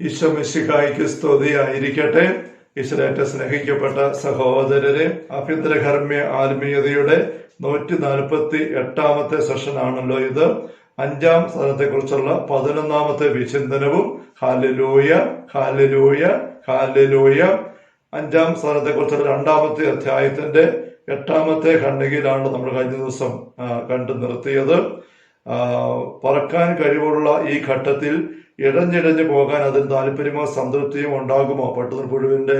ഈശോ മിശിഹായ്ക്ക് സ്തുതിയായിരിക്കട്ടെ. ഈശ്വരേറ്റ സ്നേഹിക്കപ്പെട്ട സഹോദരരെ, ആഭ്യന്തരകർമ്മ്യ ആത്മീയതയുടെ 148ാമത്തെ സെഷനാണല്ലോ ഇത്. 5ാം സ്ഥാനത്തെക്കുറിച്ചുള്ള 11ാമത്തെ വിചിന്തനവും. Hallelujah, hallelujah, hallelujah. 5ാം സ്ഥാനത്തെക്കുറിച്ചുള്ള 2ാമത്തെ അധ്യായത്തിന്റെ 8ാമത്തെ ഖണ്ഡികയിലാണ് നമ്മൾ കഴിഞ്ഞ ദിവസം കണ്ടു നിർത്തിയത്. പറക്കാൻ കഴിവുള്ള ഈ ഘട്ടത്തിൽ ഇഴഞ്ഞിഴഞ്ഞു പോകാൻ അതിന് താല്പര്യമോ സംതൃപ്തിയോ ഉണ്ടാകുമോ? പട്ടുനൂൽ പുഴുവിന്റെ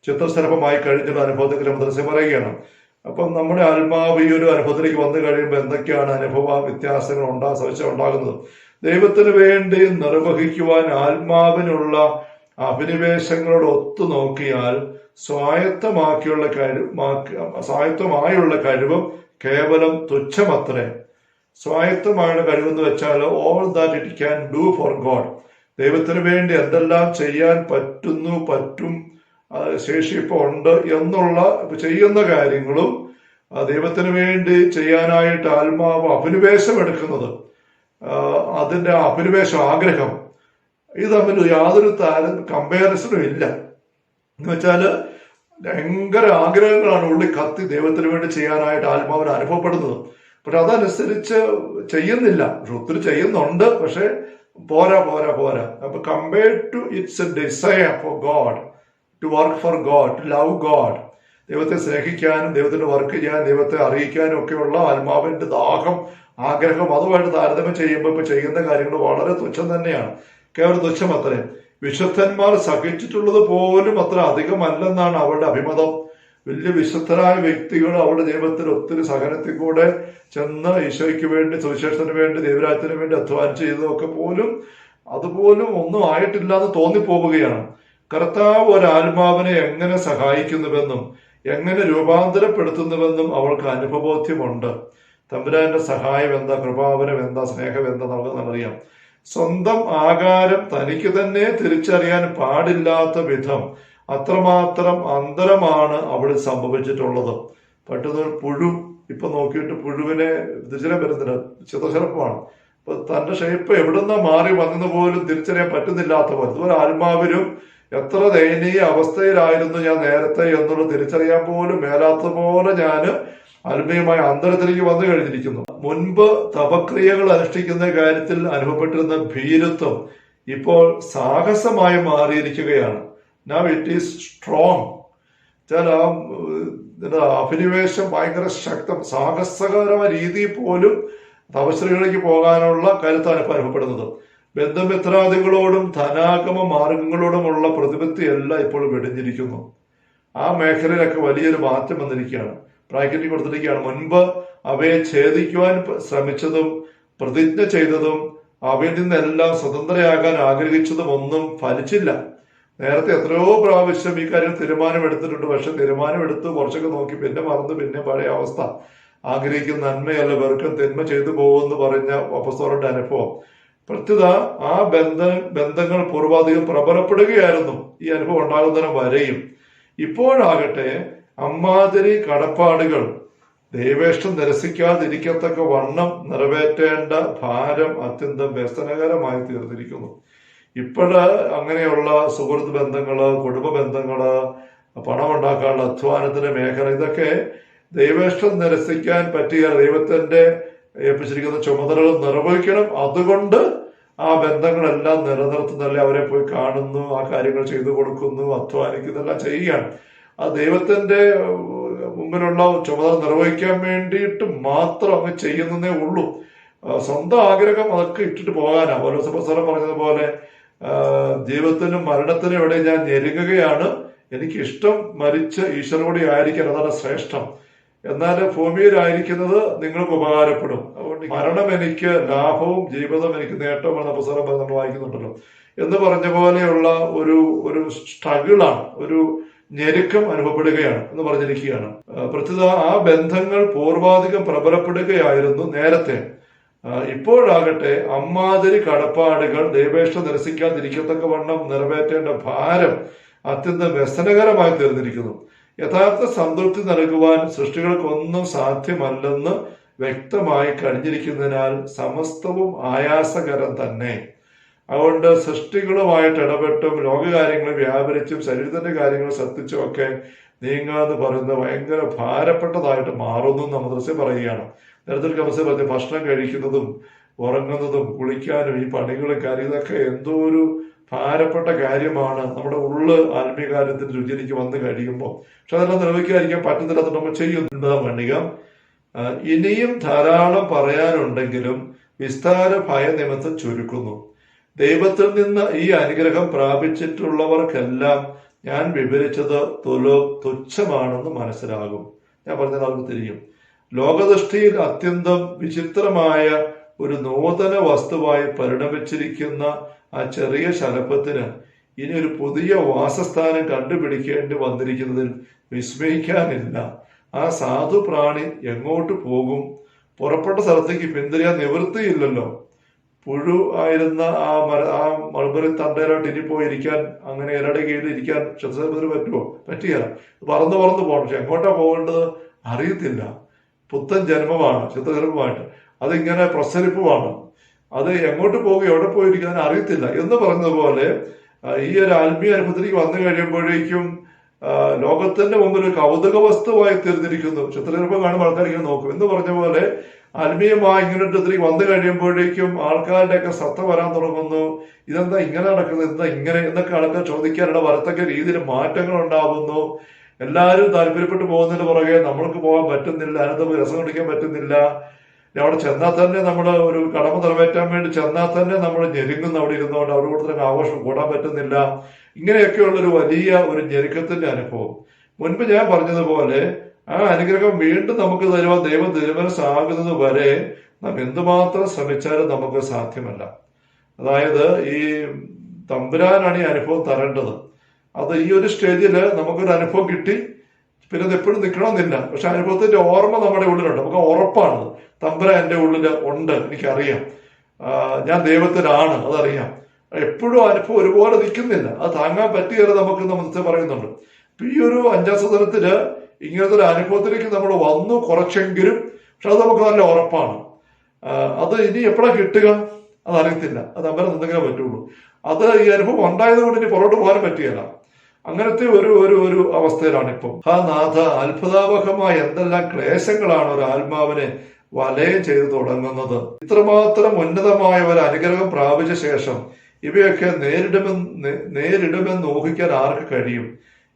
ചിത്രശലഭമായി കഴിഞ്ഞുള്ള അനുഭവത്തെ മദ്രസ പറയുകയാണ്. അപ്പം നമ്മുടെ ആത്മാവ് ഈ ഒരു അനുഭവത്തിലേക്ക് വന്നു കഴിയുമ്പോൾ എന്തൊക്കെയാണ് അനുഭവ വ്യത്യാസങ്ങൾ ഉണ്ടാകുന്നത്? ദൈവത്തിന് വേണ്ടി നിർവഹിക്കുവാൻ ആത്മാവിനുള്ള അഭിനിവേശങ്ങളോട് ഒത്തു നോക്കിയാൽ സ്വായത്തമായുള്ള കഴിവും കേവലം തുച്ഛമത്രേ. സ്വായത്തമായുള്ള കഴിവെന്ന് വെച്ചാൽ all that it can do for God. ദൈവത്തിന് വേണ്ടി എന്തെല്ലാം ചെയ്യാൻ പറ്റും, ശേഷിപ്പുണ്ട് എന്നുള്ള ചെയ്യുന്ന കാര്യങ്ങളും ദൈവത്തിന് വേണ്ടി ചെയ്യാനായിട്ട് ആത്മാവ് അഭിനിവേശം എടുക്കുന്നത്, അതിന്റെ അഭിനിവേശം, ആഗ്രഹം, ഇത് തമ്മിൽ യാതൊരു കമ്പാരിസണും ഇല്ല. എന്ന് വെച്ചാല് ഭയങ്കര ആഗ്രഹങ്ങളാണ് ഉള്ളിൽ കത്തി ദൈവത്തിന് വേണ്ടി ചെയ്യാനായിട്ട് ആത്മാവിന് അനുഭവപ്പെടുന്നത്. പക്ഷെ അതനുസരിച്ച് ചെയ്യുന്നില്ല. പക്ഷെ ഒത്തിരി ചെയ്യുന്നുണ്ട്, പക്ഷെ പോരാ. അപ്പൊ compared to it's a desire for God, to work for God, to love God, ദൈവത്തെ സ്നേഹിക്കാനും ദൈവത്തിന്റെ വർക്ക് ചെയ്യാനും ദൈവത്തെ അറിയിക്കാനും ഒക്കെയുള്ള ആത്മാവിന്റെ ദാഹം, ആഗ്രഹം, അതുമായിട്ട് താരതമ്യം ചെയ്യുമ്പോൾ ഇപ്പൊ ചെയ്യുന്ന കാര്യങ്ങൾ വളരെ തുച്ഛം തന്നെയാണ്. കേവലം തുച്ഛം അത്രേ. വിശുദ്ധന്മാർ സഹിച്ചിട്ടുള്ളത് പോലും അത്ര അധികമല്ലെന്നാണ് അവരുടെ അഭിമതം. വലിയ വിശുദ്ധരായ വ്യക്തികൾ അവരുടെ ജീവിതത്തിൽ ഒത്തിരി സഹനത്തിൽ കൂടെ ചെന്ന് ഈശോയ്ക്ക് വേണ്ടി, സുവിശേഷത്തിന് വേണ്ടി, ദൈവരാജ്യത്തിന് വേണ്ടി അധ്വാനം ചെയ്തതൊക്കെ പോലും അതുപോലും ഒന്നും ആയിട്ടില്ല എന്ന് തോന്നിപ്പോവുകയാണ്. കർത്താവ് ഒരാത്മാവിനെ എങ്ങനെ സഹായിക്കുന്നുവെന്നും എങ്ങനെ രൂപാന്തരപ്പെടുത്തുന്നുവെന്നും അവൾക്ക് അനുഭവബോധ്യമുണ്ട്. തമ്പുരാന്റെ സഹായം എന്താ, കൃപാവരം എന്താ, സ്നേഹം എന്താ നമുക്ക് നല്ലറിയാം. സ്വന്തം ആകാരം തനിക്ക് തന്നെ തിരിച്ചറിയാൻ പാടില്ലാത്ത വിധം അത്രമാത്രം അന്തരമാണ് അവിടെ സംഭവിച്ചിട്ടുള്ളത്. പട്ടുനൂൽ പുഴു ഇപ്പൊ നോക്കിയിട്ട് പുഴുവിനെ തിരിച്ചറിയാൻ പറ്റുന്നില്ല, ചിത്രശലഭമാണ്. അപ്പൊ തന്റെ ഷേപ്പ് എവിടുന്ന മാറി വന്നെന്ന് പോലും തിരിച്ചറിയാൻ പറ്റുന്നില്ലാത്ത പോലെ, അതുപോലെ ആത്മാവിനും എത്ര ദയനീയ അവസ്ഥയിലായിരുന്നു ഞാൻ നേരത്തെ എന്നുള്ളത് തിരിച്ചറിയാൻ പോലും മേലാത്ത പോലെ ഞാൻ ആത്മീയമായ അന്തരത്തിലേക്ക് വന്നു കഴിഞ്ഞിരിക്കുന്നു. മുൻപ് തപക്രിയകൾ അനുഷ്ഠിക്കുന്ന കാര്യത്തിൽ അനുഭവപ്പെട്ടിരുന്ന ഭീരുത്വം ഇപ്പോൾ സാഹസമായി മാറിയിരിക്കുകയാണ്. Now it is strong. ചില അഭിനിവേശം ഭയങ്കര ശക്തം, സാഹസകരമായ രീതിയിൽ പോലും തപശ്രീകളിലേക്ക് പോകാനുള്ള കരുത്താണ് ഇപ്പൊ അനുഭവപ്പെടുന്നത്. ബന്ധുമിത്രാദികളോടും ധനാഗമ മാർഗങ്ങളോടുമുള്ള പ്രതിപത്തിയെല്ലാം ഇപ്പോൾ വെടിഞ്ഞിരിക്കുന്നു. ആ മേഖലയിലൊക്കെ വലിയൊരു മാറ്റം വന്നിരിക്കുകയാണ്, ബ്രാക്കറ്റിൽ കൊടുത്തിരിക്കുകയാണ്. മുൻപ് അവയെ ഛേദിക്കുവാൻ ശ്രമിച്ചതും പ്രതിജ്ഞ ചെയ്തതും അവയിൽ നിന്നെല്ലാം സ്വതന്ത്രയാകാൻ ആഗ്രഹിച്ചതും ഒന്നും ഫലിച്ചില്ല. നേരത്തെ എത്രയോ പ്രാവശ്യം ഈ കാര്യം തീരുമാനമെടുത്തിട്ടുണ്ട്, പക്ഷെ തീരുമാനമെടുത്ത് കുറച്ചൊക്കെ നോക്കി പിന്നെ മറന്ന് പിന്നെ പഴയ അവസ്ഥ. ആഗ്രഹിക്കുന്ന നന്മയല്ല വെറുക്കം തിന്മ ചെയ്തു പോകുമെന്ന് പറഞ്ഞ അപ്പസ്തലന്റെ അനുഭവം. പ്രത്യുത ആ ബന്ധങ്ങൾ പൂർവാധികം പ്രബലപ്പെടുകയായിരുന്നു ഈ അനുഭവം ഉണ്ടാകുന്നതിന് വരെയും. ഇപ്പോഴാകട്ടെ അമ്മാതിരി കടപ്പാടുകൾ ദൈവേഷ്ടം നിരസിക്കാതിരിക്കത്തക്ക വണ്ണം നിറവേറ്റേണ്ട ഭാരം അത്യന്തം വ്യസനകരമായി തീർന്നിരിക്കുന്നു. ഇപ്പോഴ് അങ്ങനെയുള്ള സുഹൃത്ത് ബന്ധങ്ങള്, കുടുംബ ബന്ധങ്ങള്, പണമുണ്ടാക്കാനുള്ള അധ്വാനത്തിന്റെ മേഖല, ഇതൊക്കെ ദൈവേഷ്ടം നിരസിക്കാൻ പറ്റിയ ദൈവത്തിന്റെ ഏൽപ്പിച്ചിരിക്കുന്ന ചുമതലകൾ നിർവഹിക്കണം. അതുകൊണ്ട് ആ ബന്ധങ്ങളെല്ലാം നിലനിർത്തുന്നല്ലേ, അവരെ പോയി കാണുന്നു, ആ കാര്യങ്ങൾ ചെയ്തു കൊടുക്കുന്നു, അധ്വാനിക്കുന്നെല്ലാം ചെയ്യുകയാണ്. ആ ദൈവത്തിന്റെ മുമ്പിലുള്ള ചുമതല നിർവഹിക്കാൻ വേണ്ടിയിട്ട് മാത്രം അങ്ങ് ചെയ്യുന്നതേ ഉള്ളൂ. സ്വന്തം ആഗ്രഹം അതൊക്കെ ഇട്ടിട്ട് പോകാനാ. പൗലോസ് പറഞ്ഞതുപോലെ ജീവിതത്തിനും മരണത്തിനും ഇവിടെ ഞാൻ ഞെരുങ്ങുകയാണ്, എനിക്കിഷ്ടം മരിച്ച് ഈശ്വരനോടെ ആയിരിക്കാൻ, അതാണ് ശ്രേഷ്ഠം. എന്നാൽ ഭൂമിയിലായിരിക്കുന്നത് നിങ്ങൾക്ക് ഉപകാരപ്പെടും. അതുകൊണ്ട് മരണം എനിക്ക് ലാഭവും ജീവിതം എനിക്ക് നേട്ടവും എന്ന പുസ്തകം നമ്മൾ വായിക്കുന്നുണ്ടല്ലോ എന്ന് പറഞ്ഞ പോലെയുള്ള ഒരു സ്ട്രഗിളാണ്, ഒരു ഞെരുക്കം അനുഭവപ്പെടുകയാണ് എന്ന് പറഞ്ഞിരിക്കുകയാണ്. പ്രത്യുത ആ ബന്ധങ്ങൾ പൂർവാധികം പ്രബലപ്പെടുകയായിരുന്നു നേരത്തെ. ഇപ്പോഴാകട്ടെ അമ്മാതിരി കടപ്പാടുകൾ ദൈവേഷ്ടം നിരസിക്കാതിരിക്കത്തക്ക വണ്ണം നിറവേറ്റേണ്ട ഭാരം അത്യന്തം വ്യസനകരമായി തീർന്നിരിക്കുന്നു. യഥാർത്ഥ സംതൃപ്തി നൽകുവാൻ സൃഷ്ടികൾക്കൊന്നും സാധ്യമല്ലെന്ന് വ്യക്തമായി കഴിഞ്ഞിരിക്കുന്നതിനാൽ സമസ്തവും ആയാസകരം തന്നെ. അതുകൊണ്ട് സൃഷ്ടികളുമായിട്ട് ഇടപെട്ടും ലോകകാര്യങ്ങൾ വ്യാപരിച്ചും ശരീരത്തിന്റെ കാര്യങ്ങൾ ശ്രദ്ധിച്ചും ഒക്കെ നീങ്ങുക എന്ന് പറയുന്നത് ഭയങ്കര ഭാരപ്പെട്ടതായിട്ട് മാറുന്നു എന്ന് മദ്രസ പറയുകയാണ്. നേരത്തെ കമസ പറഞ്ഞ ഭക്ഷണം കഴിക്കുന്നതും ഉറങ്ങുന്നതും കുളിക്കാനും ഈ പണികളും കാര്യങ്ങളൊക്കെ എന്തോ ഒരു ഭാരപ്പെട്ട കാര്യമാണ്. നമ്മുടെ ഉള്ള് ആത്മീയ കാര്യത്തിന്റെ രുചിയിലേക്ക് വന്നു കഴിയുമ്പോൾ പക്ഷെ അതെല്ലാം നിർവഹിക്കാതിരിക്കാൻ പറ്റുന്നില്ലാത്ത നമ്മൾ ചെയ്യുന്നതാ മണിക. ഇനിയും ധാരാളം പറയാനുണ്ടെങ്കിലും വിസ്താര ഭയ നിമിത്തം ചുരുക്കുന്നു. ദൈവത്തിൽ നിന്ന് ഈ അനുഗ്രഹം പ്രാപിച്ചിട്ടുള്ളവർക്കെല്ലാം ഞാൻ വിവരിച്ചത് തുച്ഛമാണെന്ന് മനസ്സിലാകും. ഞാൻ പറഞ്ഞത് അവർക്ക് തിരിയും. ലോകദൃഷ്ടിയിൽ അത്യന്തം വിചിത്രമായ ഒരു നൂതന വസ്തുവായി പരിണമിച്ചിരിക്കുന്ന ആ ചെറിയ ശലഭത്തിന് ഇനി ഒരു പുതിയ വാസസ്ഥാനം കണ്ടുപിടിക്കേണ്ടി വന്നിരിക്കുന്നതിൽ വിസ്മയിക്കാനില്ല. ആ സാധു പ്രാണി എങ്ങോട്ട് പോകും? പുറപ്പെട്ട സ്ഥലത്തേക്ക് പിന്തിരിയാൻ നിവൃത്തിയില്ലല്ലോ. പുഴു ആയിരുന്ന ആ മൾബറി തണ്ടയിലോട്ട് ഇനി പോയിരിക്കാൻ, അങ്ങനെ ഇരടെ കീഴിൽ ഇരിക്കാൻ ക്ഷത്രസേനത്തിന് പറ്റുമോ? പറ്റിയല്ല. പറന്ന് പോകണം. പക്ഷെ എങ്ങോട്ടാ പോകേണ്ടത് അറിയത്തില്ല. പുത്തൻ ജന്മമാണ് ക്ഷത്രജന്മമായിട്ട്. അതിങ്ങനെ പ്രസരിപ്പുമാണ്. അത് എങ്ങോട്ട് പോകും, എവിടെ പോയിരിക്കാൻ അറിയത്തില്ല എന്ന് പറഞ്ഞതുപോലെ ഈ ഒരു ആത്മീയ അനുഭവത്തിലേക്ക് വന്നു കഴിയുമ്പോഴേക്കും ലോകത്തിന്റെ മുമ്പിൽ ഒരു കൗതുക വസ്തുവായി തീർന്നിരിക്കുന്നു. ചിത്രരൂപം കാണുമ്പോൾ ആൾക്കാർ ഇങ്ങനെ നോക്കും എന്ന് പറഞ്ഞ പോലെ ആത്മീയമായി ഇങ്ങനത്തെ വന്നു കഴിയുമ്പോഴേക്കും ആൾക്കാരുടെയൊക്കെ ശ്രദ്ധ വരാൻ തുടങ്ങുന്നു. ഇതെന്താ ഇങ്ങനെ നടക്കുന്നത്, എന്താ ഇങ്ങനെ എന്നൊക്കെ ആൾക്കാർ ചോദിക്കാനുള്ള വരത്തക്ക രീതിയിൽ മാറ്റങ്ങൾ ഉണ്ടാകുന്നു. എല്ലാവരും താല്പര്യപ്പെട്ടു പോകുന്നതിന് പുറകെ നമ്മൾക്ക് പോകാൻ പറ്റുന്നില്ല, അതിനകത്ത് രസം കുടിക്കാൻ പറ്റുന്നില്ല. അവിടെ ചെന്നാൽ തന്നെ നമ്മൾ ഒരു കടമ നിറവേറ്റാൻ വേണ്ടി ചെന്നാൽ തന്നെ നമ്മൾ ഞെരുങ്ങുന്നു. അവിടെ ഇരുന്നുകൊണ്ട് അവരുടെ കൂടുതൽ ആഘോഷം കൂടാൻ പറ്റുന്നില്ല. ഇങ്ങനെയൊക്കെയുള്ളൊരു വലിയ ഒരു ഞെരുക്കത്തിന്റെ അനുഭവം. മുൻപ് ഞാൻ പറഞ്ഞതുപോലെ ആ അനുഗ്രഹം വീണ്ടും നമുക്ക് തരുവാൻ ദൈവം തിരുമനസ്സാകുന്നത് വരെ നാം എന്തുമാത്രം ശ്രമിച്ചാലും നമുക്ക് സാധ്യമല്ല. അതായത് ഈ തമ്പുരാനാണ് ഈ അനുഭവം തരേണ്ടത്. അത് ഈ ഒരു സ്റ്റേജിൽ നമുക്കൊരു അനുഭവം കിട്ടി, പിന്നെ അത് എപ്പോഴും നിൽക്കണമെന്നില്ല. പക്ഷെ അനുഭവത്തിന്റെ ഓർമ്മ നമ്മുടെ ഉള്ളിലുണ്ട്. നമുക്ക് ഉറപ്പാണ് തമ്പുരാൻ എൻ്റെ ഉള്ളിൽ ഉണ്ട്, എനിക്കറിയാം, ഞാൻ ദൈവത്തിലാണ്, അതറിയാം. എപ്പോഴും അനുഭവം ഒരുപോലെ നിൽക്കുന്നില്ല. അത് താങ്ങാൻ പറ്റിയത് നമുക്ക് നമ്മൾ പറയുന്നുണ്ട്. ഈ ഒരു 5ാം സദനത്തില് ഇങ്ങനത്തെ ഒരു അനുഭവത്തിലേക്ക് നമ്മൾ വന്നു കുറച്ചെങ്കിലും. പക്ഷെ അത് നമുക്ക് നല്ല ഉറപ്പാണ്. അത് ഇനി എപ്പോഴാണ് കിട്ടുക അതറിയത്തില്ല. അത് തമ്പുരാൻ എന്തെങ്കിലും പറ്റുള്ളൂ. അത് ഈ അനുഭവം ഉണ്ടായത് കൊണ്ട് ഇനി പുറകോട്ട് പോകാനും പറ്റിയല്ല. അങ്ങനത്തെ ഒരു അവസ്ഥയിലാണ് ഇപ്പം. ആ നാഥ, അത്ഭുതാവഹമായ എന്തെല്ലാം ക്ലേശങ്ങളാണ് ഒരു ആത്മാവിനെ വലയം ചെയ്തു തുടങ്ങുന്നത്. ഇത്രമാത്രം ഉന്നതമായ ഒരു അനുഗ്രഹം പ്രാപിച്ച ശേഷം ഇവയൊക്കെ നേരിടുമെന്ന് ഊഹിക്കാൻ ആർക്ക് കഴിയും?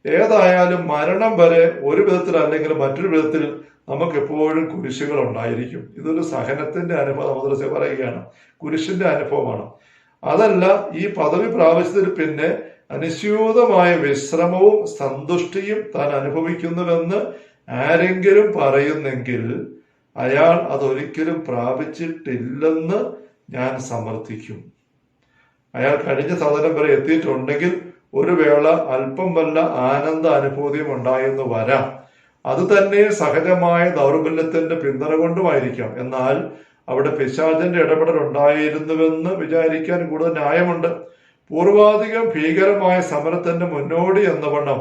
ഏതായാലും മരണം വരെ ഒരു വിധത്തിൽ അല്ലെങ്കിൽ മറ്റൊരു വിധത്തിൽ നമുക്ക് എപ്പോഴും കുരിശുകൾ ഉണ്ടായിരിക്കും. ഇതൊരു സഹനത്തിന്റെ അനുഭവം മദ്രസ പറയുകയാണ്. കുരിശിന്റെ അനുഭവമാണ്. അതല്ല, ഈ പദവി പ്രാപിച്ചതിൽ പിന്നെ അനുസ്യൂതമായ വിശ്രമവും സന്തുഷ്ടിയും താൻ അനുഭവിക്കുന്നുവെന്ന് ആരെങ്കിലും പറയുന്നെങ്കിൽ അയാൾ അതൊരിക്കലും പ്രാപിച്ചിട്ടില്ലെന്ന് ഞാൻ സമർത്ഥിക്കും. അയാൾ കഴിഞ്ഞ സദനം വരെ എത്തിയിട്ടുണ്ടെങ്കിൽ ഒരു വേള അല്പം വല്ല ആനന്ദ അനുഭൂതിയും ഉണ്ടായെന്ന് വരാം. അത് തന്നെ സഹജമായ ദൗർബല്യത്തിന്റെ പിന്തുണ കൊണ്ടുമായിരിക്കാം. എന്നാൽ അവിടെ പിശാചന്റെ ഇടപെടൽ ഉണ്ടായിരുന്നുവെന്ന് വിചാരിക്കാൻ കൂടുതൽ ന്യായമുണ്ട്. പൂർവാധികം ഭീകരമായ സമരത്തിന്റെ മുന്നോടി എന്ന വണ്ണം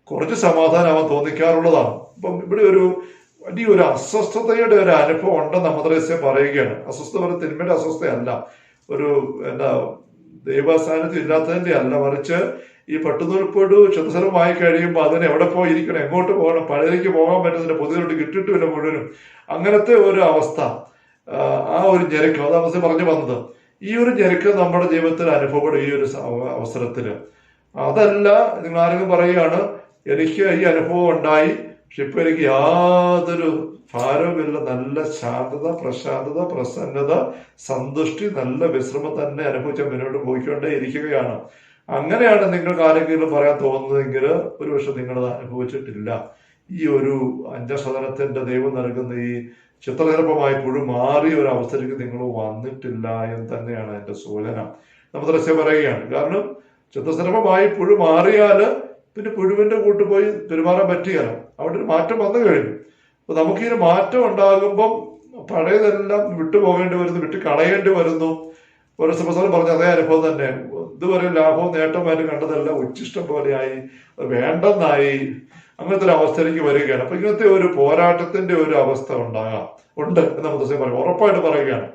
കുറച്ച് സമാധാനം അവൻ തോന്നിക്കാറുള്ളതാണ്. ഇപ്പം ഇവിടെ ഒരു വലിയൊരു അസ്വസ്ഥതയുടെ ഒരു അനുഭവം ഉണ്ടെന്ന് മദ്രസ പറയുകയാണ്. അസ്വസ്ഥത ഒരു തിന്മയുടെ അസ്വസ്ഥയല്ല, ഒരു ദൈവസാന്നിധ്യം ഇല്ലാത്തതിന്റെ അല്ല, മറിച്ച് ഈ പട്ടുനൂൽപ്പൊടു ക്ഷതസരമായി കഴിയുമ്പോൾ അതിന് എവിടെ പോയിരിക്കണം, എങ്ങോട്ട് പോകണം, പഴയതിലേക്ക് പോകാൻ പറ്റുന്നില്ല, പുതിയതോട്ട് കിട്ടിയിട്ടില്ല മുഴുവനും. അങ്ങനത്തെ ഒരു അവസ്ഥ, ആ ഒരു ഞെരുക്കം, അത് അവസ്ഥ പറഞ്ഞു വന്നത്. ഈ ഒരു ഞെരുക്കം നമ്മുടെ ജീവിതത്തിൽ അനുഭവപ്പെടും ഈ ഒരു അവസരത്തില്. അതല്ല, നിങ്ങൾ ആരെങ്കിലും പറയുകയാണ് എനിക്ക് ഈ അനുഭവം ഉണ്ടായി, പക്ഷെ ഇപ്പൊ എനിക്ക് യാതൊരു ഭാരവുമില്ല, നല്ല ശാന്തത, പ്രശാന്തത, പ്രസന്നത, സന്തുഷ്ടി, നല്ല വിശ്രമം തന്നെ അനുഭവിച്ച മുന്നോട്ട് പോയിക്കൊണ്ടേ ഇരിക്കുകയാണ്. അങ്ങനെയാണ് നിങ്ങൾക്ക് ആരെങ്കിലും പറയാൻ തോന്നുന്നതെങ്കിൽ ഒരുപക്ഷെ നിങ്ങളത് അനുഭവിച്ചിട്ടില്ല. ഈ ഒരു 5ാം സദനത്തിന്റെ ദൈവം നൽകുന്ന ഈ ചിത്രനിരപ്പമായി പുഴു മാറിയ ഒരു അവസ്ഥയിലേക്ക് നിങ്ങൾ വന്നിട്ടില്ല എന്ന് തന്നെയാണ് എന്റെ സൂചന. നമ്മൾ ദൃശ്യം പറയുകയാണ്. കാരണം ചിത്രനിരപ്പമായി പുഴു മാറിയാല് പിന്നെ പുഴുവിന്റെ കൂട്ട് പോയി പെരുമാറാൻ പറ്റുകയല്ല. അവിടെ ഒരു മാറ്റം വന്നു കഴിഞ്ഞു. അപ്പൊ നമുക്കിതിന് മാറ്റം ഉണ്ടാകുമ്പം പഴയതെല്ലാം വിട്ടുപോകേണ്ടി വരുന്നു, വിട്ട് കളയേണ്ടി വരുന്നു. ഒരു സംസ്ഥാനം പറഞ്ഞ അതേ അനുഭവം തന്നെ. ഇതുവരെ ലാഭവും നേട്ടമായിട്ട് കണ്ടതെല്ലാം ഉച്ചിഷ്ടം പോലെയായി, വേണ്ടെന്നായി, അങ്ങനത്തെ ഒരു അവസ്ഥയിലേക്ക് വരികയാണ്. അപ്പൊ ഇങ്ങനത്തെ ഒരു പോരാട്ടത്തിന്റെ ഒരു അവസ്ഥ ഉണ്ട് എന്ന് മുത്തശ്ശി പറയും, ഉറപ്പായിട്ട് പറയുകയാണ്.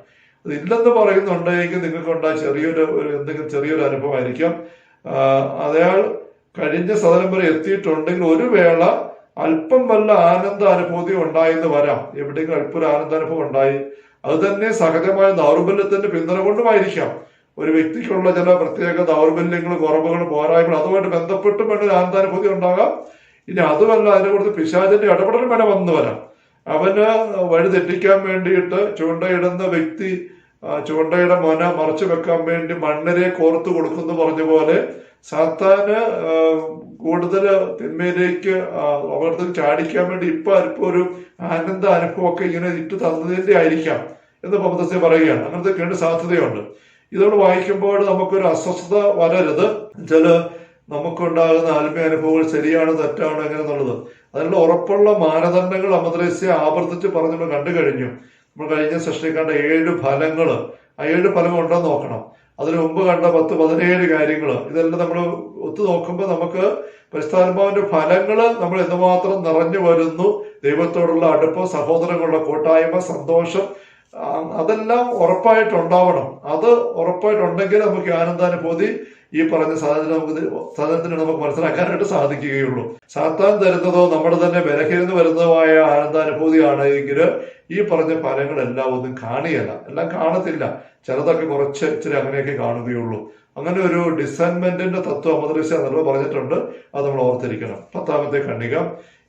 അത് ഇല്ലെന്ന് പറയുന്നുണ്ടെങ്കിൽ നിങ്ങൾക്ക് ഉണ്ടായ എന്തെങ്കിലും ചെറിയൊരു അനുഭവമായിരിക്കാം. അയാൾ കഴിഞ്ഞ സദനം വരെ എത്തിയിട്ടുണ്ടെങ്കിൽ ഒരു വേള അല്പം വല്ല ആനന്ദാനുഭൂതി ഉണ്ടായെന്ന് വരാം. എവിടെയെങ്കിലും അല്പം ഒരു ആനന്ദാനുഭവം ഉണ്ടായി. അത് തന്നെ സഹജമായ ദൗർബല്യത്തിന്റെ പിന്തുണ കൊണ്ടുമായിരിക്കാം. ഒരു വ്യക്തിക്കുള്ള ചില പ്രത്യേക ദൗർബല്യങ്ങൾ, കുറവുകൾ, പോരായ്മകൾ അതുമായിട്ട് ബന്ധപ്പെട്ടും വേണ്ട ഒരു ആനന്ദാനുഭൂതി ഉണ്ടാകാം. ഇനി അതുമല്ല, അതിനെ കുറിച്ച് പിശാചിന്റെ ഇടപെടൽ വേണം വന്നു വരാം. അവന് വഴി തെറ്റിക്കാൻ വേണ്ടിയിട്ട് ചൂണ്ടയിടുന്ന വ്യക്തി ചൂണ്ടയുടെ മൊന മറച്ചു വെക്കാൻ വേണ്ടി മണ്ണിരെ കോർത്തു കൊടുക്കുന്നു പറഞ്ഞ പോലെ സാത്താന് കൂടുതൽ തിന്മയിലേക്ക് അവിടത്തേക്ക് ചാടിക്കാൻ വേണ്ടി അല്പം ഒരു ആനന്ദ അനുഭവമൊക്കെ ഇങ്ങനെ ഇട്ട് തന്നതിന്റെ ആയിരിക്കാം എന്ന് പൗലോസ് പറയുകയാണ്. അങ്ങനത്തെ കേണ്ട സാധ്യതയുണ്ട്. ഇതോട് വായിക്കുമ്പോൾ നമുക്കൊരു അസ്വസ്ഥത വരരുത്. ചില നമുക്കുണ്ടാകുന്ന ആത്മീയ അനുഭവങ്ങൾ ശരിയാണ് തെറ്റാണ് എങ്ങനെയെന്നുള്ളത് അതിനുള്ള ഉറപ്പുള്ള മാനദണ്ഡങ്ങൾ അമദ്രസ്യ ആവർത്തിച്ച് പറഞ്ഞ് നമ്മൾ കണ്ടു കഴിഞ്ഞു. നമ്മൾ കഴിഞ്ഞ സെഷനിൽ കണ്ട 7 ഫലങ്ങൾ, ആ 7 ഫലങ്ങൾ ഉണ്ടോ നോക്കണം. അതിനു മുമ്പ് കണ്ട 10-17 കാര്യങ്ങൾ, ഇതെല്ലാം നമ്മൾ ഒത്തു നോക്കുമ്പോൾ നമുക്ക് പരിശുദ്ധാത്മാവിന്റെ ഫലങ്ങൾ നമ്മൾ എന്തുമാത്രം നിറഞ്ഞു വരുന്നു, ദൈവത്തോടുള്ള അടുപ്പം, സഹോദരങ്ങളുടെ കൂട്ടായ്മ, സന്തോഷം, അതെല്ലാം ഉറപ്പായിട്ടുണ്ടാവണം. അത് ഉറപ്പായിട്ടുണ്ടെങ്കിൽ നമുക്ക് ആനന്ദാനുഭൂതി ഈ പറഞ്ഞ സാധനത്തിന് നമുക്ക് മനസ്സിലാക്കാനായിട്ട് സാധിക്കുകയുള്ളൂ. സാത്താൻ തരുന്നതോ നമ്മുടെ തന്നെ ബലഹീനത വരുന്നതുമായ ആനന്ദാനുഭൂതിയാണ് എങ്കിൽ ഈ പറഞ്ഞ ഫലങ്ങളെല്ലാം ഒന്നും കാണിയല്ല, എല്ലാം കാണത്തില്ല. ചിലതൊക്കെ കുറച്ച് ഇച്ചിരി അങ്ങനെയൊക്കെ കാണുകയുള്ളൂ. അങ്ങനെ ഒരു ഡിസൈൻമെന്റിന്റെ തത്വം അമദ്രസ്യ എന്നുള്ളത് പറഞ്ഞിട്ടുണ്ട്. അത് നമ്മൾ ഓർത്തിരിക്കണം. 10ാമത്തെ ഖണ്ഡിക,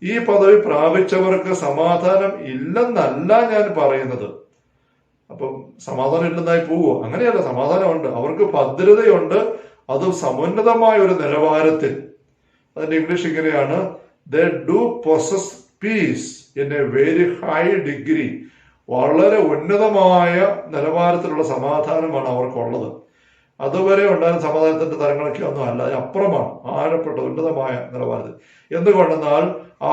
ഈ പദവി പ്രാപിച്ചവർക്ക് സമാധാനം ഇല്ലെന്നല്ല ഞാൻ പറയുന്നത്. അപ്പം സമാധാനം ഇല്ലെന്നായി പോവോ? അങ്ങനെയല്ല, സമാധാനമുണ്ട്. അവർക്ക് ഭദ്രതയുണ്ട്, അത് സമുന്നതമായ ഒരു നിലവാരത്തിൽ. അതിന്റെ ഇംഗ്ലീഷ് ഇങ്ങനെയാണ്, they do possess peace in a very high degree. വളരെ ഉന്നതമായ നിലവാരത്തിലുള്ള സമാധാനമാണ് അവർക്കുള്ളത്. അതുവരെ ഉണ്ടായിരുന്ന സമാധാനത്തിന്റെ തരങ്ങളൊക്കെ ഒന്നും അല്ല, അതിനപ്പുറമാണ്, ആഴപ്പെട്ട ഉന്നതമായ നിലവാരത്തിൽ. എന്തുകൊണ്ടെന്നാൽ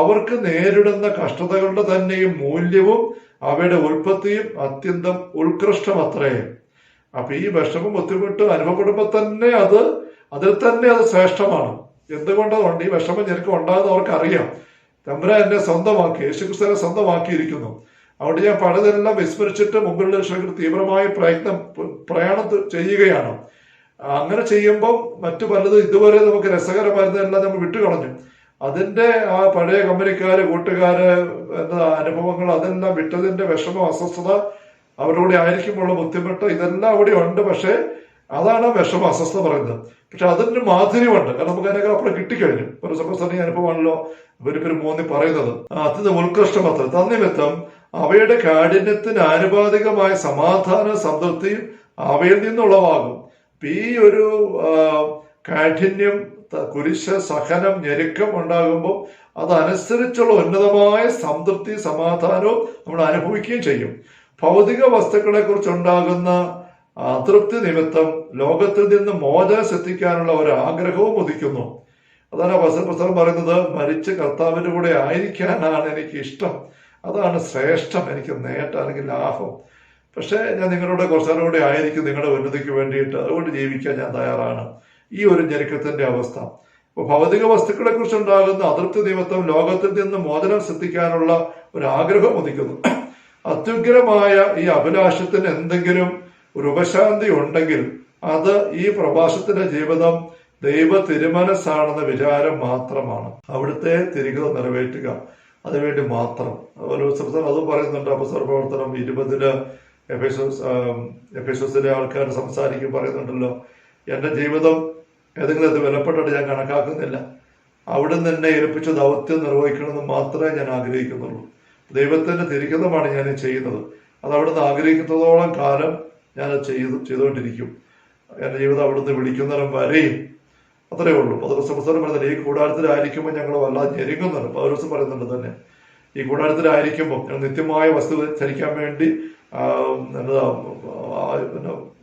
അവർക്ക് നേരിടുന്ന കഷ്ടതകളുടെ തന്നെയും മൂല്യവും അവയുടെ ഉൽപ്പത്തിയും അത്യന്തം ഉത്കൃഷ്ടമത്രേ. അപ്പൊ ഈ വിഷമം ബുദ്ധിമുട്ട് അനുഭവപ്പെടുമ്പോ തന്നെ അതിൽ തന്നെ അത് ശ്രേഷ്ഠമാണ്. എന്തുകൊണ്ടുണ്ട് ഈ വിഷമം എനിക്ക് ഉണ്ടാകുന്ന അവർക്ക് അറിയാം. തമ്പുരാൻ എന്നെ സ്വന്തമാക്കി, യേശുക്രിസ്തുവിനെ സ്വന്തമാക്കിയിരിക്കുന്നു. അവിടെ ഞാൻ പലതെല്ലാം വിസ്മരിച്ചിട്ട് മുമ്പിലുള്ള രക്ഷകർക്ക് തീവ്രമായ പ്രയാണം ചെയ്യുകയാണ്. അങ്ങനെ ചെയ്യുമ്പോൾ മറ്റു പലതും ഇതുവരെ നമുക്ക് രസകരമായിരുന്നതെല്ലാം നമ്മൾ വിട്ടുകളഞ്ഞു. അതിന്റെ ആ പഴയ കമ്പനിക്കാര്, കൂട്ടുകാര് എന്ന അനുഭവങ്ങൾ അതെല്ലാം വിട്ടതിന്റെ വിഷമം, അസ്വസ്ഥത, അവരുടെ ആയിരിക്കുമ്പോഴുള്ള ബുദ്ധിമുട്ട്, ഇതെല്ലാം അവിടെ ഉണ്ട്. പക്ഷെ അതാണ് വിഷമം, അസ്വസ്ഥത പറയുന്നത്. പക്ഷെ അതിന് മാധുര്യമുണ്ട്. കാരണം നമുക്ക് അതിനൊക്കെ അപ്പുറം കിട്ടിക്കഴിഞ്ഞു. ഒരു സമയ അനുഭവമാണല്ലോ ഇവരിപ്പോ മൂന്നി പറയുന്നത്. അത്യന്തം ഉത്കൃഷ്ടം അത്ര തന്നിമിത്തം അവയുടെ കാഠിന്യത്തിന് ആനുപാതികമായ സമാധാന സംതൃപ്തിയും അവയിൽ നിന്നുളവാകും. ഈ ഒരു കാഠിന്യം, കുരിശ്, സഹനം, ഞെരുക്കം ഉണ്ടാകുമ്പോൾ അതനുസരിച്ചുള്ള ഉന്നതമായ സംതൃപ്തി, സമാധാനവും നമ്മൾ അനുഭവിക്കുകയും ചെയ്യും. ഭൗതിക വസ്തുക്കളെ കുറിച്ചുണ്ടാകുന്ന അതൃപ്തി നിമിത്തം ലോകത്തിൽ നിന്ന് മോചനം സിദ്ധിക്കാനുള്ള ഒരു ആഗ്രഹവും ഉദിക്കുന്നു. അതാണ് പുസ്തകം പറയുന്നത്, മരിച്ച കർത്താവിന്റെ കൂടെ ആയിരിക്കാനാണ് എനിക്ക് ഇഷ്ടം, അതാണ് ശ്രേഷ്ഠം, എനിക്ക് നേട്ടം അല്ലെങ്കിൽ ലാഭം. പക്ഷെ ഞാൻ നിങ്ങളുടെ കുറച്ചുകൂടെ കൂടെ ആയിരിക്കും നിങ്ങളുടെ ഉന്നതിക്ക് വേണ്ടിയിട്ട്, അതുകൊണ്ട് ജീവിക്കാൻ ഞാൻ തയ്യാറാണ്. ഈ ഒരു ഞെരുക്കത്തിന്റെ അവസ്ഥ. അപ്പൊ ഭൗതിക വസ്തുക്കളെ കുറിച്ചുണ്ടാകുന്ന അതൃപ്തി നിമിത്തം ലോകത്തിൽ നിന്ന് മോചനം സിദ്ധിക്കാനുള്ള ഒരു ആഗ്രഹം ഉദിക്കുന്നു. അത്യുഗ്രമായ ഈ അഭിലാഷത്തിന് എന്തെങ്കിലും ഒരു ഉപശാന്തി ഉണ്ടെങ്കിൽ അത് ഈ പ്രവാസത്തിന്റെ ജീവിതം ദൈവ തിരുമനസ്സാണെന്ന വിചാരം മാത്രമാണ്. അവിടുത്തെ തിരികെ നിറവേറ്റുക, അതിനുവേണ്ടി മാത്രം. അതും പറയുന്നുണ്ട്. അപ്പോസ്തല പ്രവർത്തനം 20 എഫേസോസിലെ ആൾക്കാർ സംസാരിക്കും, പറയുന്നുണ്ടല്ലോ, എന്റെ ജീവിതം ഏതെങ്കിലും അത് വിലപ്പെട്ടിട്ട് ഞാൻ കണക്കാക്കുന്നില്ല, അവിടുന്ന് എന്നെ ഏൽപ്പിച്ച ദൗത്യം നിർവഹിക്കണമെന്ന് മാത്രമേ ഞാൻ ആഗ്രഹിക്കുന്നുള്ളൂ. ദൈവത്തിന്റെ തിരിക്കുന്നതാണ് ഞാൻ ചെയ്യുന്നത്. അത് അവിടുന്ന് ആഗ്രഹിക്കുന്നതോളം കാലം ഞാൻ ചെയ്തുകൊണ്ടിരിക്കും. എൻ്റെ ജീവിതം അവിടുന്ന് വിളിക്കുന്നവരും വരെയും. അത്രയേ ഉള്ളൂ. പുസ്തകം പറയുന്നത് ഈ കൂടാരത്തിലായിരിക്കുമ്പോൾ ഞങ്ങൾ വല്ലാതെ ഞെരുങ്ങുന്നുണ്ട്. പൗലോസ് പറയുന്നുണ്ട് തന്നെ, ഈ കൂടാരത്തിലായിരിക്കുമ്പോൾ ഞങ്ങൾ നിത്യമായ വസ്തു ധരിക്കാൻ വേണ്ടി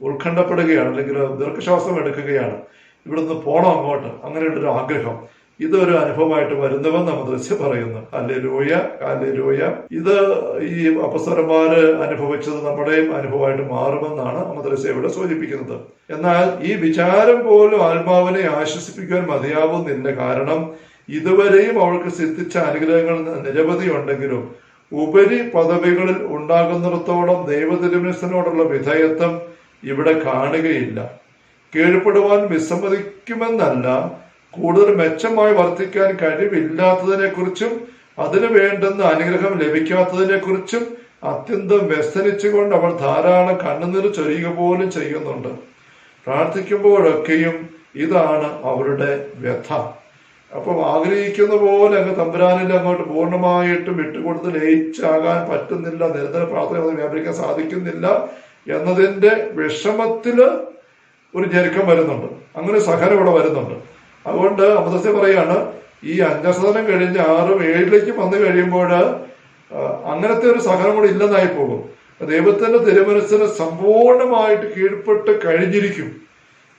ഉത്കണ്ഠപ്പെടുകയാണ്, അല്ലെങ്കിൽ ദീർഘശ്വാസം എടുക്കുകയാണ്. ഇവിടുന്ന് പോണം അങ്ങോട്ട്, അങ്ങനെയുള്ളൊരു ആഗ്രഹം. ഇതൊരു അനുഭവമായിട്ട് വരുന്നവെന്ന് അമദ്രസ്യ പറയുന്നു. Hallelujah, hallelujah. ഇത് ഈ അപ്പസ്തലന്മാര് അനുഭവിച്ചത് നമ്മുടെയും അനുഭവമായിട്ട് മാറുമെന്നാണ് അമദ്രസ്യ ഇവിടെ സൂചിപ്പിക്കുന്നത്. എന്നാൽ ഈ വിചാരം പോലും ആത്മാവിനെ ആശ്വസിപ്പിക്കാൻ മതിയാവുന്നില്ല. കാരണം ഇതുവരെയും അവൾക്ക് സിദ്ധിച്ച അനുഗ്രഹങ്ങൾ നിരവധി ഉണ്ടെങ്കിലും ഉപരി പദവികളിൽ ഉണ്ടാകുന്നിടത്തോളം ദൈവതിരുമനസ്സിനോടുള്ള വിധേയത്വം ഇവിടെ കാണുകയില്ല. കീഴ്പ്പെടുവാൻ വിസമ്മതിക്കുമെന്നല്ല, കൂടുതൽ മെച്ചമായി വർത്തിക്കാൻ കഴിവില്ലാത്തതിനെ കുറിച്ചും അതിനു വേണ്ടുന്ന അനുഗ്രഹം ലഭിക്കാത്തതിനെ കുറിച്ചും അത്യന്തം വ്യസനിച്ചുകൊണ്ട് അവൾ ധാരാളം കണ്ണുനീർ ചൊരിയുക പോലും ചെയ്യുന്നുണ്ട്. പ്രാർത്ഥിക്കുമ്പോഴൊക്കെയും ഇതാണ് അവരുടെ വ്യഥ. അപ്പം ആഗ്രഹിക്കുന്ന പോലെ അങ്ങ് തമ്പുരാനിൽ അങ്ങോട്ട് പൂർണ്ണമായിട്ടും വിട്ടുകൊടുത്ത് ലയിച്ചാകാൻ പറ്റുന്നില്ല, നിരന്തര പ്രാർത്ഥന വ്യാപരിക്കാൻ സാധിക്കുന്നില്ല എന്നതിന്റെ വിഷമത്തില് ഒരു ഞെരുക്കം വരുന്നുണ്ട്. അങ്ങനെ സഹനം ഇവിടെ വരുന്നുണ്ട്. അതുകൊണ്ട് അമൃതസ്യ പറയാണ്, ഈ 5 ശതമാനം കഴിഞ്ഞ് 6, 7 വന്നു കഴിയുമ്പോൾ അങ്ങനത്തെ ഒരു സഹനം കൂടെ ഇല്ലെന്നായി പോകും. ദൈവത്തിന്റെ തിരുമനസ്സിന് സമ്പൂർണമായിട്ട് കീഴ്പ്പെട്ട് കഴിഞ്ഞിരിക്കും.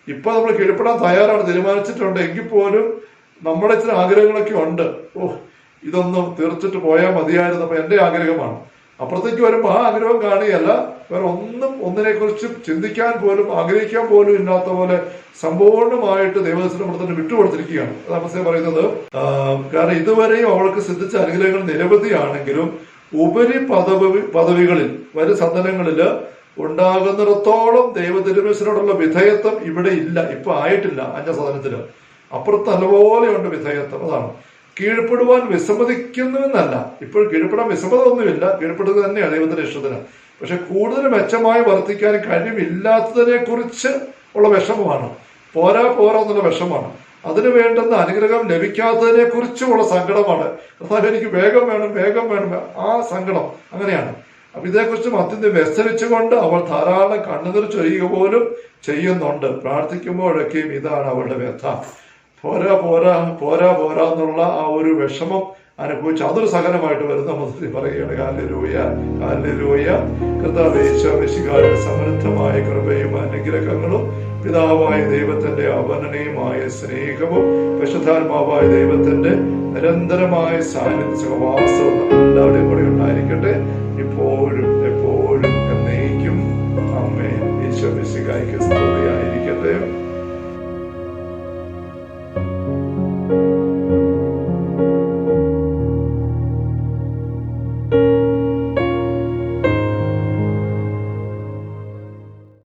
ഇപ്പൊ നമ്മൾ കീഴ്പ്പെടാൻ തയ്യാറാണ്, തീരുമാനിച്ചിട്ടുണ്ട്. എങ്കിൽ പോലും നമ്മുടെ ചില ആഗ്രഹങ്ങളൊക്കെ ഉണ്ട്. ഇതൊന്നും തീർച്ചിട്ട് പോയാൽ മതിയായിരുന്നു. അപ്പൊ എന്റെ ആഗ്രഹമാണ്. അപ്പുറത്തേക്ക് വരുമ്പോൾ ആ ആഗ്രഹം കാണുകയല്ല, വേറെ ഒന്നിനെ കുറിച്ചും ചിന്തിക്കാൻ പോലും ആഗ്രഹിക്കാൻ പോലും ഇല്ലാത്ത പോലെ സമ്പൂർണമായിട്ട് ദൈവത്തിന് ഇവിടെ വിട്ടുകൊടുത്തിരിക്കുകയാണ്. താമസേ പറയുന്നത്, കാരണം ഇതുവരെയും അവൾക്ക് സിദ്ധിച്ച അനുഗ്രഹങ്ങൾ നിരവധിയാണെങ്കിലും ഉപരി പദവികളിൽ വരും സന്ദനങ്ങളില് ഉണ്ടാകുന്നിടത്തോളം ദൈവതിരുമനസ്സിനോടുള്ള വിധേയത്വം ഇവിടെ ഇല്ല. ഇപ്പൊ ആയിട്ടില്ല. 5 സദനത്തില് അപ്പുറത്ത് നല്ലപോലെയുണ്ട് വിധേയത്വം. അതാണ് കീഴ്പ്പെടുവാൻ വിസമ്മതിക്കുന്നുവെന്നല്ല. ഇപ്പോൾ കീഴ്പ്പെടാൻ വിസമ്മതമൊന്നുമില്ല, കീഴ്പ്പെടുക തന്നെയാണ് ദൈവത്തിന്റെ ഇഷ്ടത്തിന്. പക്ഷെ കൂടുതൽ മെച്ചമായി വർത്തിക്കാൻ കഴിവില്ലാത്തതിനെ കുറിച്ച് ഉള്ള വിഷമമാണ്. പോരാ എന്നുള്ള വിഷമാണ്. അതിനു വേണ്ടുന്ന അനുഗ്രഹം ലഭിക്കാത്തതിനെ കുറിച്ചുമുള്ള സങ്കടമാണ്. കർത്താവേ, എനിക്ക് വേഗം വേണം ആ സങ്കടം അങ്ങനെയാണ്. അപ്പൊ ഇതേക്കുറിച്ചും അത്യന്തം വ്യസനിച്ചുകൊണ്ട് അവൾ ധാരാളം കണ്ണുനീർ ചൊരിയുക പോലും ചെയ്യുന്നുണ്ട്. പ്രാർത്ഥിക്കുമ്പോഴൊക്കെയും ഇതാണ് അവളുടെ വ്യഥ. പോരാ എന്നുള്ള ആ ഒരു വിഷമം അനുഭവിച്ച് അതൊരു സഹനമായിട്ട് വരുന്ന മതത്തിൽ പറയുകയാണ്. ഹല്ലേലൂയ. കർത്താവേ, ഈശോമിശിഹായുടെ സമൃദ്ധമായ കൃപയും അനുഗ്രഹങ്ങളും പിതാവായ ദൈവത്തിന്റെ അവർണ്ണനീയമായ സ്നേഹവും പരിശുദ്ധാത്മാവായ ദൈവത്തിന്റെ നിരന്തരമായ സാന്നിധ്യ സഹവാസവും എല്ലാവരുടെയും കൂടെ ഉണ്ടായിരിക്കട്ടെ, ഇപ്പോഴും എപ്പോഴും എന്നേക്കും. ആമേൻ. ഈശോമിശിഹായ്ക്ക് സ്തുതിയായിരിക്കട്ടെ.